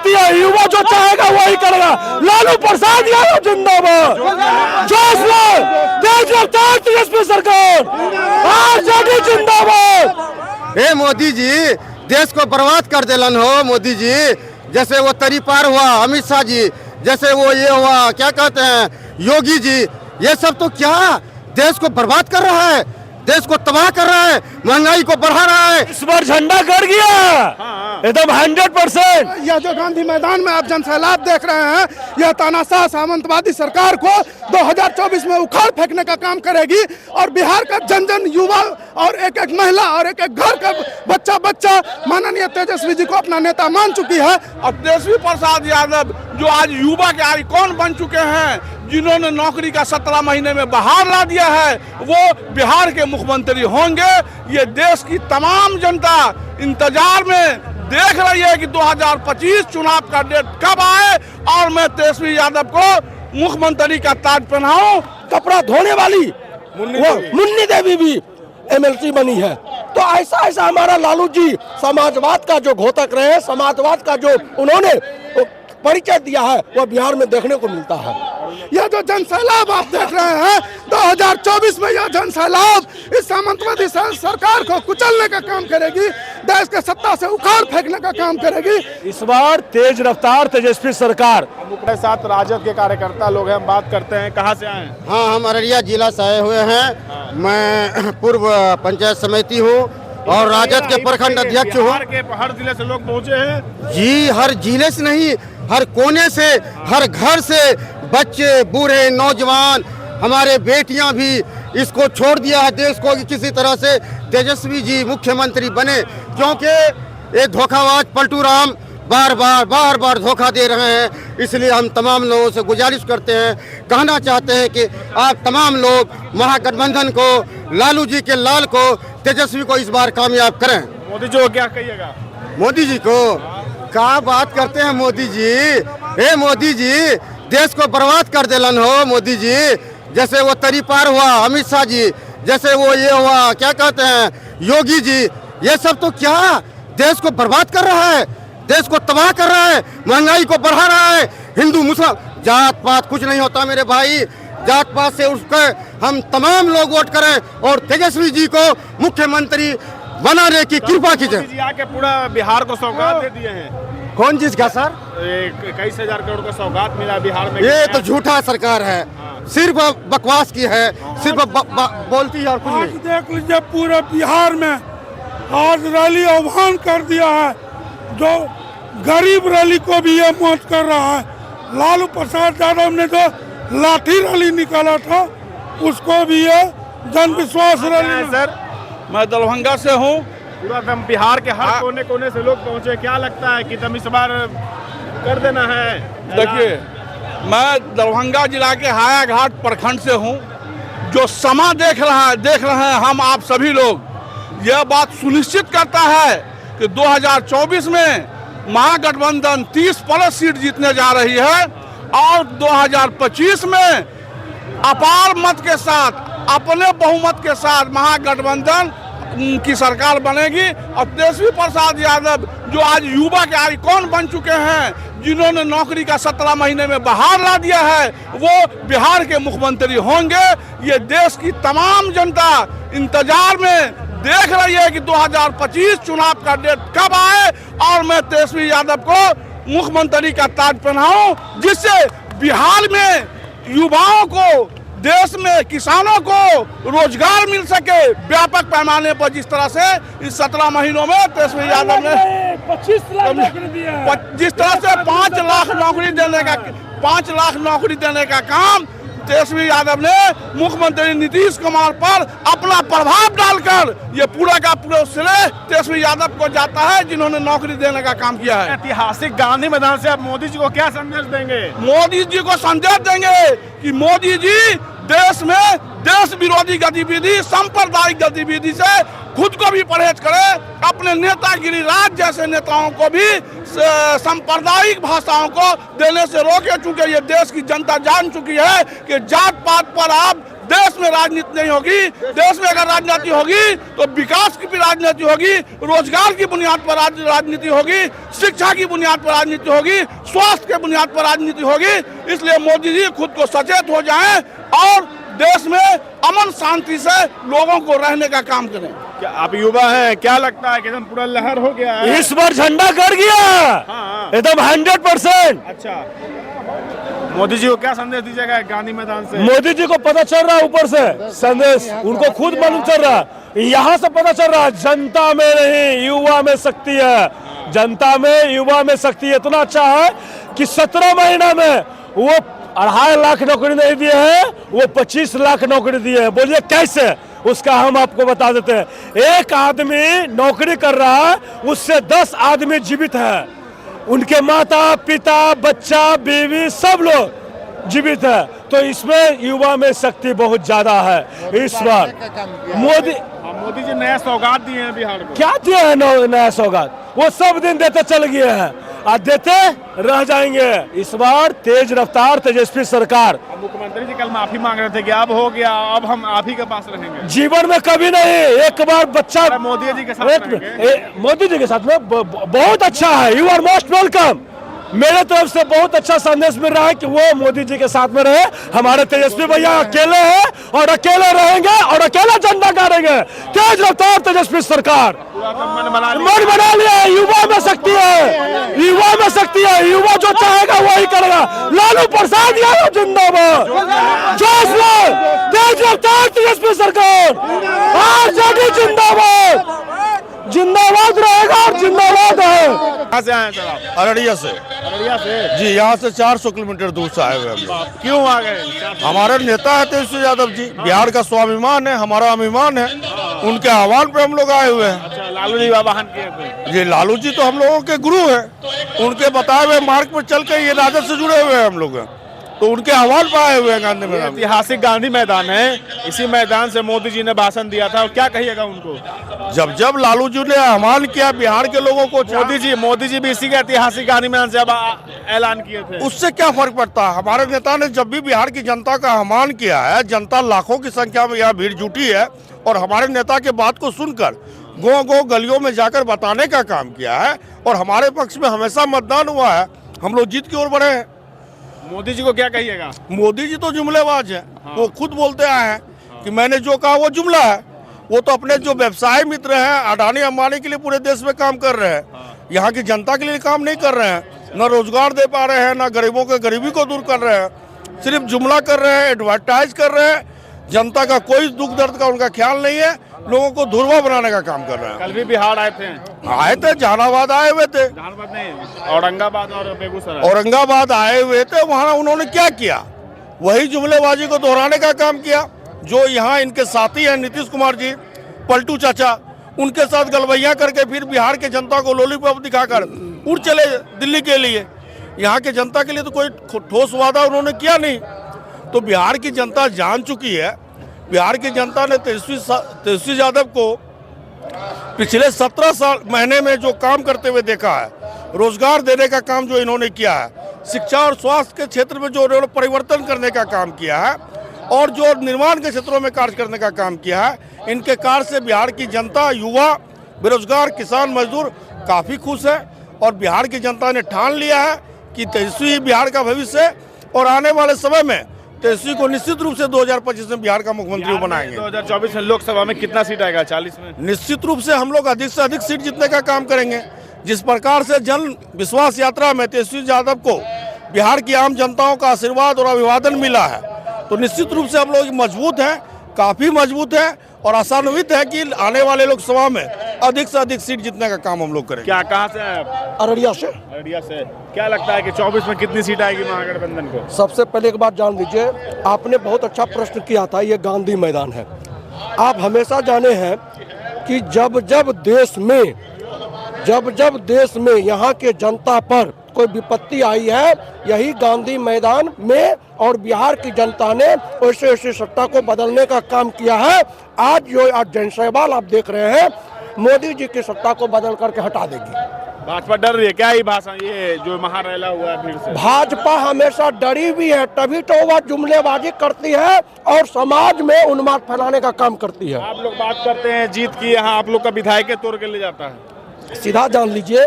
शक्ति है, युवा जो चाहेगा वही करेगा। लालू प्रसाद यादव जिंदाबाद, जोश लो, तेज रफ्तार तेजस्वी सरकार, आरजेडी जिंदाबाद। ए मोदी जी, देश को बर्बाद कर देलन हो मोदी जी। जैसे वो तरी पार हुआ अमित शाह जी, जैसे वो ये हुआ क्या कहते हैं योगी जी, ये सब तो क्या देश को बर्बाद कर रहा है, देश को तबाह कर रहा है, महंगाई को बढ़ा रहा है। इस बार झंडा गड़ गया एकदम 100%। यह जो गांधी मैदान में आप जनसैलाब देख रहे हैं, यह तानाशाह सामंतवादी सरकार को 2024 में उखाड़ फेंकने का काम करेगी और बिहार का जन जन युवा और एक एक महिला और एक एक घर का बच्चा बच्चा माननीय तेजस्वी जी को अपना नेता मान चुकी है। और तेजस्वी प्रसाद यादव जो आज युवा के आइकॉन बन चुके हैं, जिन्होंने नौकरी का 17 महीने में बहार ला दिया है, वो बिहार के मुख्यमंत्री होंगे। ये देश की तमाम जनता इंतजार में देख रही है कि 2025 चुनाव का डेट कब आए और मैं तेजस्वी यादव को मुख्यमंत्री का ताज पहनाऊं। कपड़ा धोने वाली मुन्नी देवी भी एमएलसी बनी है। तो ऐसा ऐसा हमारा लालू जी समाजवाद का जो घोतक रहे, समाजवाद का जो उन्होंने परिचय दिया है, वह बिहार में देखने को मिलता है। यह जो जनसैलाब आप देख रहे हैं 2024 में, यह जनसैलाब इस सामंतवादी सरकार को कुचलने का काम करेगी, देश के सत्ता से उखाड़ फेंकने का काम करेगी। इस बार तेज रफ्तार तेजस्वी सरकार। हमारे साथ राजद के कार्यकर्ता लोग हैं, हम बात करते हैं। कहाँ से आए? हाँ, हम अररिया जिला से आए हुए हैं। मैं पूर्व पंचायत समिति हूँ और राजद के प्रखंड अध्यक्ष हूँ। बिहार के हर जिले से लोग पहुँचे हैं जी, हर जिले से नहीं, हर कोने से, हर घर से, बच्चे बूढ़े नौजवान, हमारे बेटियां भी इसको छोड़ दिया है देश को कि किसी तरह से तेजस्वी जी मुख्यमंत्री बने, क्योंकि ये धोखाबाज पलटू राम बार बार धोखा दे रहे हैं। इसलिए हम तमाम लोगों से गुजारिश करते हैं, कहना चाहते हैं कि आप तमाम लोग महागठबंधन को, लालू जी के लाल को, तेजस्वी को इस बार कामयाब करें। मोदी जी को क्या कहिएगा? मोदी जी को क्या बात करते हैं मोदी जी। ए मोदी जी, देश को बर्बाद कर देलन हो मोदी जी। जैसे वो तरी पार हुआ अमित शाह जी, जैसे वो ये हुआ क्या कहते हैं योगी जी, ये सब तो क्या देश को बर्बाद कर रहा है, देश को तबाह कर रहा है, महंगाई को बढ़ा रहा है। हिंदू मुसलमान जात पात कुछ नहीं होता मेरे भाई, जात पात से उठकर हम तमाम लोग वोट करें और तेजस्वी जी को मुख्यमंत्री बनाने की कृपा कीजिए। मोदी जी आके पूरा बिहार को सौगात दे दिए हैं। कौन चीज का सर? 21,000 करोड़ का सौगात मिला बिहार में। ये तो झूठा सरकार है, सिर्फ बकवास की है, सिर्फ बोलती है और कुछ नहीं। देख लीजिए पूरे बिहार में आज रैली आह्वान कर दिया है, जो गरीब रैली को भी ये मौत कर रहा है। लालू प्रसाद यादव ने जो लाठी रैली निकाला था, उसको भी ये जन विश्वास रैली। सर, मैं दरभंगा से हूँ। पूरा दम बिहार के हर कोने कोने से लोग पहुँचे। क्या लगता है कि दम इस बार कर देना है? देखिए, मैं दरभंगा जिला के हायाघाट प्रखंड से हूँ। जो समा देख रहे हैं हम आप सभी लोग, यह बात सुनिश्चित करता है कि 2024 में महागठबंधन 30+ सीट जीतने जा रही है और 2025 में अपार मत के साथ, अपने बहुमत के साथ महागठबंधन की सरकार बनेगी। और तेजस्वी प्रसाद यादव जो आज युवा के आइकॉन बन चुके हैं, जिन्होंने नौकरी का 17 महीने में बहार ला दिया है, वो बिहार के मुख्यमंत्री होंगे। ये देश की तमाम जनता इंतजार में देख रही है कि 2025 चुनाव का डेट कब आए और मैं तेजस्वी यादव को मुख्यमंत्री का ताज पहनाऊं, जिससे बिहार में युवाओं को, देश में किसानों को रोजगार मिल सके व्यापक पैमाने पर। जिस तरह से इस 17 महीनों में तेजस्वी यादव ने 25 लाख नौकरी दी है, जिस तरह से 5 लाख नौकरी देने का काम तेजस्वी यादव ने मुख्यमंत्री नीतीश कुमार पर अपना प्रभाव डालकर, ये पूरा का पूरा श्रेय तेजस्वी यादव को जाता है, जिन्होंने नौकरी देने का काम किया है। ऐतिहासिक गांधी मैदान से आप मोदी जी को क्या संदेश देंगे? मोदी जी को संदेश देंगे कि मोदी जी देश में देश विरोधी गतिविधि, सांप्रदायिक गतिविधि से खुद को भी परहेज करे, अपने नेतागिरी राज जैसे नेताओं को भी सांप्रदायिक भाषाओं को देने से रोके। चूंकि ये देश की जनता जान चुकी है कि जात पात पर आप देश में राजनीति नहीं होगी। देश में अगर राजनीति होगी तो विकास की भी राजनीति होगी, रोजगार की बुनियाद पर राजनीति होगी, शिक्षा की बुनियाद पर राजनीति होगी, स्वास्थ्य के बुनियाद पर राजनीति होगी। इसलिए मोदी जी खुद को सचेत हो जाएं और देश में अमन शांति से लोगों को रहने का काम करें। क्या आप युवा हैं, क्या लगता है कि एकदम पूरा लहर हो गया है? इस बार झंडा गड़ गया हाँ। एकदम 100%। अच्छा, मोदी जी को क्या संदेश दीजिएगा गांधी मैदान से? मोदी जी को पता चल रहा है ऊपर से संदेश, उनको खुद मालूम चल रहा है, यहाँ से पता चल रहा है जनता में नहीं युवा में शक्ति है। जनता में युवा में शक्ति इतना अच्छा है कि 17 महीना में वो 2.5 लाख नौकरी नहीं दिए हैं, वो 25 लाख नौकरी दिए हैं। बोलिए कैसे, उसका हम आपको बता देते हैं। एक आदमी नौकरी कर रहा है, उससे 10 आदमी जीवित है, उनके माता पिता बच्चा बीवी सब लोग जीवित है। तो इसमें युवा में शक्ति बहुत ज्यादा है। इस बार मोदी जी नया सौगात दिए हैं बिहार को। क्या दिया है नया सौगात, वो सब दिन देते चल गए हैं और देते रह जाएंगे। इस बार तेज रफ्तार तेजस्वी सरकार। मुख्यमंत्री जी कल माफी मांग रहे थे कि अब हो गया, अब हम आप ही के पास रहेंगे। जीवन में कभी नहीं, एक बार बच्चा मोदी जी के साथ मोदी जी के साथ में बहुत अच्छा है। You are most welcome. मेरे तरफ से बहुत अच्छा संदेश मिल रहा है कि वो मोदी जी के साथ में रहे। हमारे तेजस्वी भैया अकेले हैं और अकेले रहेंगे और अकेला झंडा गाड़ेंगे। तेज रफ्तार तेजस्वी सरकार। मन बना लिया, युवा में शक्ति है, युवा में शक्ति है। युवा जो चाहेगा वही करेगा। लालू प्रसाद यादव जिंदाबाद, जोश में तेज रफ्तार तेजस्वी सरकार, आरजेडी जिंदाबाद, जिंदाबाद रहेगा और जिंदाबाद है। कहाँ से आए हैं सर आप? अररिया से। अररिया से? जी, यहाँ से 400 किलोमीटर दूर से आए हुए हम लोग। क्यों आ गए? हमारे नेता है तेजस्वी यादव जी, बिहार का स्वाभिमान है, हमारा अभिमान है, उनके आह्वान पे हम लोग आए हुए हैं। अच्छा, लालू जी आह्वान किए थे? जी, लालू जी तो हम लोगों के गुरु हैं, उनके बताए हुए मार्ग पर चल के ये राजद से जुड़े हुए हैं हम लोग, तो उनके आह्वान पर आए हुए हैं गांधी मैदान। ऐतिहासिक गांधी मैदान है, इसी मैदान से मोदी जी ने भाषण दिया था, क्या कहिएगा उनको? जब लालू जी ने आह्वान किया बिहार के लोगों को, मोदी जी भी इसी के ऐतिहासिक गांधी मैदान से अब ऐलान किए थे। उससे क्या फर्क पड़ता है? हमारे नेता ने जब भी बिहार की जनता का आह्वान किया है, जनता लाखों की संख्या में यहाँ भीड़ जुटी है और हमारे नेता के बात को सुनकर गो गलियों में जाकर बताने का काम किया है और हमारे पक्ष में हमेशा मतदान हुआ है। हम लोग जीत की ओर बढ़े हैं। मोदी जी को क्या कहिएगा? मोदी जी तो जुमलेबाज है। वो खुद बोलते आए हैं कि मैंने जो कहा वो जुमला है। वो तो अपने जो व्यवसाय मित्र हैं अडानी अंबानी के लिए पूरे देश में काम कर रहे हैं, यहाँ की जनता के लिए काम नहीं कर रहे हैं। न रोजगार दे पा रहे हैं, न गरीबों के गरीबी को दूर कर रहे हैं, सिर्फ जुमला कर रहे हैं, एडवर्टाइज कर रहे हैं। जनता का कोई दुख दर्द का उनका ख्याल नहीं है, लोगों को धुरवा बनाने का काम कर रहे हैं। कल भी बिहार आए थे, जहानाबाद आए हुए थे, जहानाबाद नहीं, औरंगाबाद और बेगूसराय। औरंगाबाद आए हुए थे। वहाँ उन्होंने क्या किया? वही जुमलेबाजी को दोहराने का काम किया जो यहाँ इनके साथी हैं नीतीश कुमार जी, पलटू चाचा, उनके साथ गलबैया करके फिर बिहार के जनता को लॉलीपॉप दिखाकर उड़ चले दिल्ली के लिए। यहाँ के जनता के लिए तो कोई ठोस वादा उन्होंने किया नहीं। तो बिहार की जनता जान चुकी है। बिहार की जनता ने तेजस्वी यादव को पिछले 17 महीने में जो काम करते हुए देखा है, रोजगार देने का काम जो इन्होंने किया है, शिक्षा और स्वास्थ्य के क्षेत्र में जो इन्होंने परिवर्तन करने का काम किया है और जो निर्माण के क्षेत्रों में कार्य करने का काम किया है, इनके कार्य से बिहार की जनता, युवा, बेरोजगार, किसान, मजदूर काफ़ी खुश है। और बिहार की जनता ने ठान लिया है कि तेजस्वी बिहार का भविष्य है और आने वाले समय में तेजस्वी को निश्चित रूप से 2025 में बिहार का मुख्यमंत्री बनाएंगे। 2024 में लोकसभा में कितना सीट आएगा? 40 में? निश्चित रूप से हम लोग अधिक से अधिक सीट जीतने का काम करेंगे। जिस प्रकार से जन विश्वास यात्रा में तेजस्वी यादव को बिहार की आम जनताओं का आशीर्वाद और अभिवादन मिला है, तो निश्चित रूप से हम लोग मजबूत हैं, काफ़ी मजबूत हैं और आशान्वित है कि आने वाले लोकसभा में अधिक से अधिक सीट जीतने का काम हम लोग करेंगे। क्या, कहाँ से हैं आप? अररिया से। अररिया से। क्या लगता है कि 24 में कितनी सीट आएगी महागठबंधन को? सबसे पहले एक बात जान लीजिए, आपने बहुत अच्छा प्रश्न किया था। ये गांधी मैदान है। आप हमेशा जाने हैं कि जब जब देश में यहाँ के जनता पर कोई विपत्ति आई है, यही गांधी मैदान में और बिहार की जनता ने वैसे वैसे सत्ता को बदलने का काम किया है। आज जन सवाल आप देख रहे हैं, मोदी जी की सत्ता को बदल करके हटा देगी। भाजपा डर रही है क्या ये भाषण, ये जो महारैला हुआ है फिर से? भाजपा हमेशा डरी भी है, तभी तो वह जुमलेबाजी करती है और समाज में उन्माद फैलाने का काम करती है। आप लोग बात करते हैं जीत की, यहाँ आप लोग का विधायक तोड़ के ले जाता है। सीधा जान लीजिए,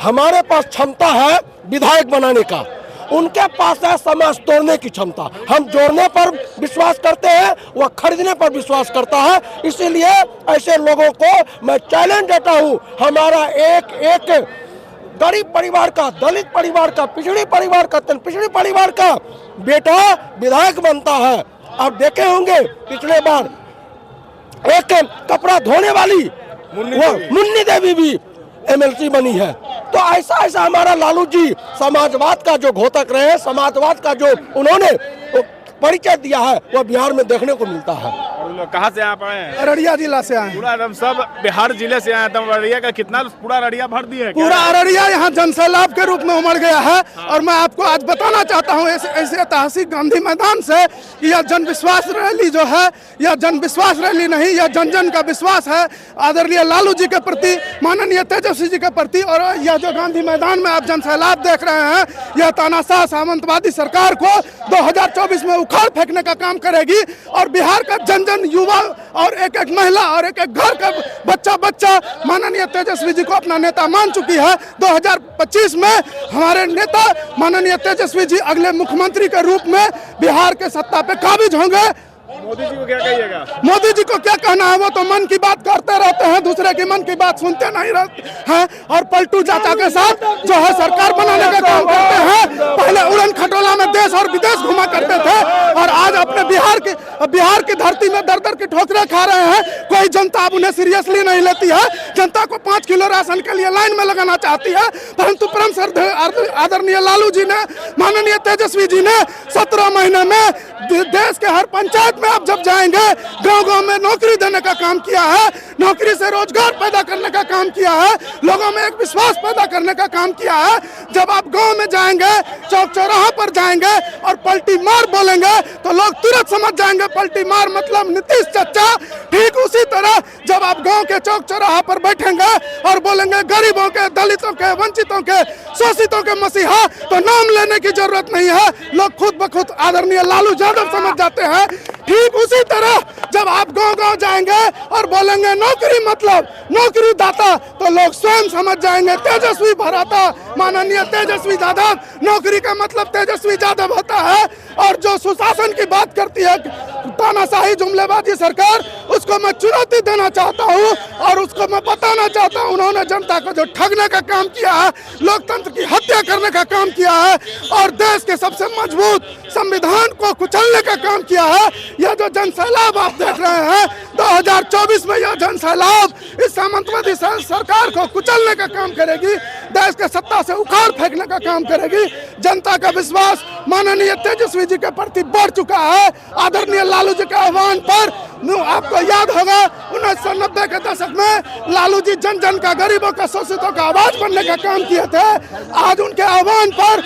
हमारे पास क्षमता है विधायक बनाने का, उनके पास है समाज तोड़ने की क्षमता। हम जोड़ने पर विश्वास करते हैं, वह खरीदने पर विश्वास करता है। इसीलिए ऐसे लोगों को मैं चैलेंज देता हूं। हमारा एक गरीब परिवार का, दलित परिवार का, पिछड़ी परिवार का बेटा विधायक बनता है। आप देखे होंगे पिछले बार एक कपड़ा धोने वाली मुन्नी देवी भी एमएलसी बनी है। तो ऐसा हमारा लालू जी समाजवाद का जो घोतक रहे, समाजवाद का जो उन्होंने परिचय दिया है, वह बिहार में देखने को मिलता है। कहाँ से आप आए हैं? अररिया जिला से आए हैं। पूरा एकदम सब बिहार जिले से आए हैं। अररिया का कितना पूरा अररिया भर दिया है? पूरा अररिया यहाँ जनसैलाब के रूप में उमड़ गया है। और मैं आपको आज बताना चाहता हूँ ऐसे ऐतिहासिक गांधी मैदान से, यह जन विश्वास रैली जो है, यह जन विश्वास रैली नहीं, यह जन जन का विश्वास है आदरणीय लालू जी के प्रति, माननीय तेजस्वी जी के प्रति। और यह जो गांधी मैदान में आप जनसैलाब देख रहे हैं, यह तानाशाह सामंतवादी सरकार को 2024 में उखाड़ फेंकने का काम करेगी। और बिहार का जन जन युवा और एक एक महिला और एक एक घर का बच्चा माननीय तेजस्वी जी को अपना नेता मान चुकी है। 2025 में हमारे नेता माननीय तेजस्वी जी अगले मुख्यमंत्री के रूप में बिहार के सत्ता पे काबिज होंगे। मोदी जी को क्या कहिएगा? मोदी जी को क्या कहना है, वो तो मन की बात करते रहते हैं, दूसरे की मन की बात सुनते नहीं रहते हैं। और पलटू चाचा के साथ जो है सरकार बनाने का काम करते हैं। पहले उड़न खटोला में देश और विदेश घुमा करते थे और आज अपने बिहार की धरती में दर दर की ठोकरें खा रहे हैं। कोई जनता अब उन्हें सीरियसली नहीं लेती है। जनता को 5 किलो राशन के लिए लाइन में लगाना चाहती है, परंतु परम श्रद्धेय आदरणीय लालू जी ने, माननीय तेजस्वी जी ने 17 महीने में देश के हर पंचायत में आप जब जाएंगे, गांव-गांव में नौकरी देने का काम किया है, नौकरी से रोजगार पैदा करने का काम किया है, लोगों में एक विश्वास पैदा करने का काम किया है। जब आप गांव में जाएंगे, चौक चौराहा पर जाएंगे और पलटी मार बोलेंगे तो लोग तुरंत समझ जाएंगे पलटी मार मतलब नीतीश चाचा। ठीक उसी तरह जब आप गांव के चौक चौराहा पर बैठेंगे और बोलेंगे गरीबों के, दलितों के, वंचितों के, शोषितों के मसीहा, तो नाम लेने की जरूरत नहीं है, लोग खुद ब खुद आदरणीय लालू यादव समझ जाते हैं। ठीक उसी तरह जब आप गांव-गांव जाएंगे और बोलेंगे नौकरी मतलब नौकरी दाता, तो लोग स्वयं समझ जाएंगे तेजस्वी भराता, माननीय तेजस्वी यादव। नौकरी का मतलब तेजस्वी यादव होता है। और जो सुशासन की बात करती है तानाशाही जुमलेबाजी सरकार, उसको मैं चुनौती देना चाहता हूँ और उसको मैं बताना चाहता हूँ, उन्होंने जनता को जो ठगने का काम किया है, लोकतंत्र की हत्या करने का काम किया है और देश के सबसे मजबूत संविधान को कुचलने का काम किया है। यह जो जनसैलाब आप देख रहे हैं 2024 में, यह जनसैलाब इस सामंतवादी सरकार को कुचलने का काम करेगी, देश के सत्ता से उखाड़ फेंकने का काम करेगी। जनता का विश्वास माननीय तेजस्वी जी के प्रति बढ़ चुका है। आदरणीय लालू जी के आह्वान पर आपको याद होगा 1990 के दशक में लालू जी जन जन का, गरीबों का, शोषितों का आवाज बनने का काम किए थे। आज उनके आह्वान पर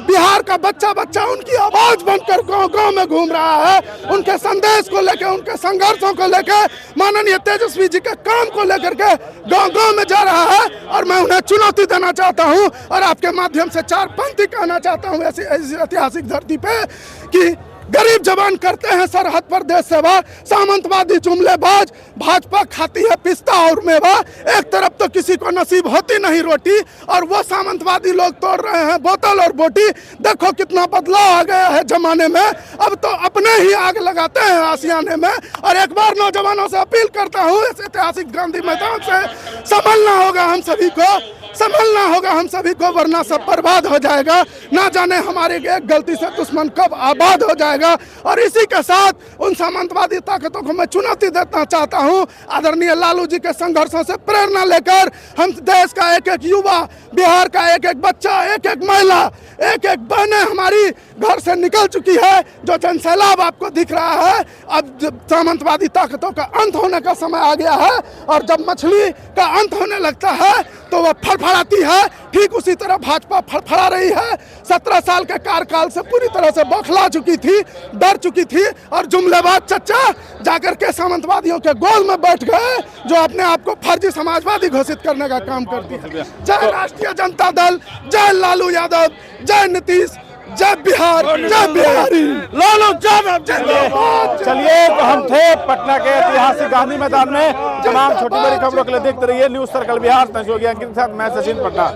बिहार का बच्चा उनकी आवाज बनकर गांव-गांव में घूम रहा है। उनके संदेश को लेकर, उनके संघर्षों को लेकर, माननीय तेजस्वी जी के काम को लेकर के गांव-गांव में जा रहा है। और मैं उन्हें चुनौती देना चाहता हूं और आपके माध्यम से 4 पंक्ति कहना चाहता हूं ऐसी ऐतिहासिक धरती पे कि गरीब जवान करते हैं सरहद पर देश सेवा, सामंतवादी जुमलेबाज भाजपा खाती है पिस्ता और मेवा। एक तरफ तो किसी को नसीब होती नहीं रोटी और वो सामंतवादी लोग तोड़ रहे हैं बोतल और बोटी। देखो कितना बदलाव आ गया है जमाने में, अब तो अपने ही आग लगाते हैं आसियाने में। और एक बार नौजवानों से अपील करता हूँ, इस ऐतिहासिक गांधी मैदान से संभलना होगा हम सभी को, संभलना होगा हम सभी को, वरना सब बर्बाद हो जाएगा। ना जाने हमारी एक गलती से दुश्मन कब आबाद हो जाएगा। और इसी के साथ उन सामंतवादी ताकतों को मैं चुनौती देना चाहता हूं। आदरणीय लालू जी के संघर्षों से प्रेरणा लेकर हम देश का एक एक युवा, बिहार का एक एक बच्चा, एक एक महिला, एक एक बहनें हमारी घर से निकल चुकी है। जो जनसैलाब आपको दिख रहा है, अब सामंतवादी ताकतों का अंत होने का समय आ गया है। और जब मछली का अंत होने लगता है तो वह फड़फड़ा फड़फड़ाती है, ठीक उसी तरह भाजपा फड़फड़ा रही है। 17 साल के कार्यकाल से पूरी तरह से बौखला चुकी थी, डर चुकी थी, और जुमलेबाज चच्चा जाकर के सामंतवादियों के गोल में बैठ गए, जो अपने आप को फर्जी समाजवादी घोषित करने का काम करती है। जय राष्ट्रीय जनता दल, जय लालू यादव, जय नीतीश, जय बिहार, जय बिहारी, लालू यादव जिंदाबाद। चलिए, तो हम थे पटना के ऐतिहासिक गांधी मैदान में। तमाम छोटी बड़ी खबरों के लिए देखते रहिए न्यूज सर्कल बिहार। अंकित के साथ मैं सचिन, पटना।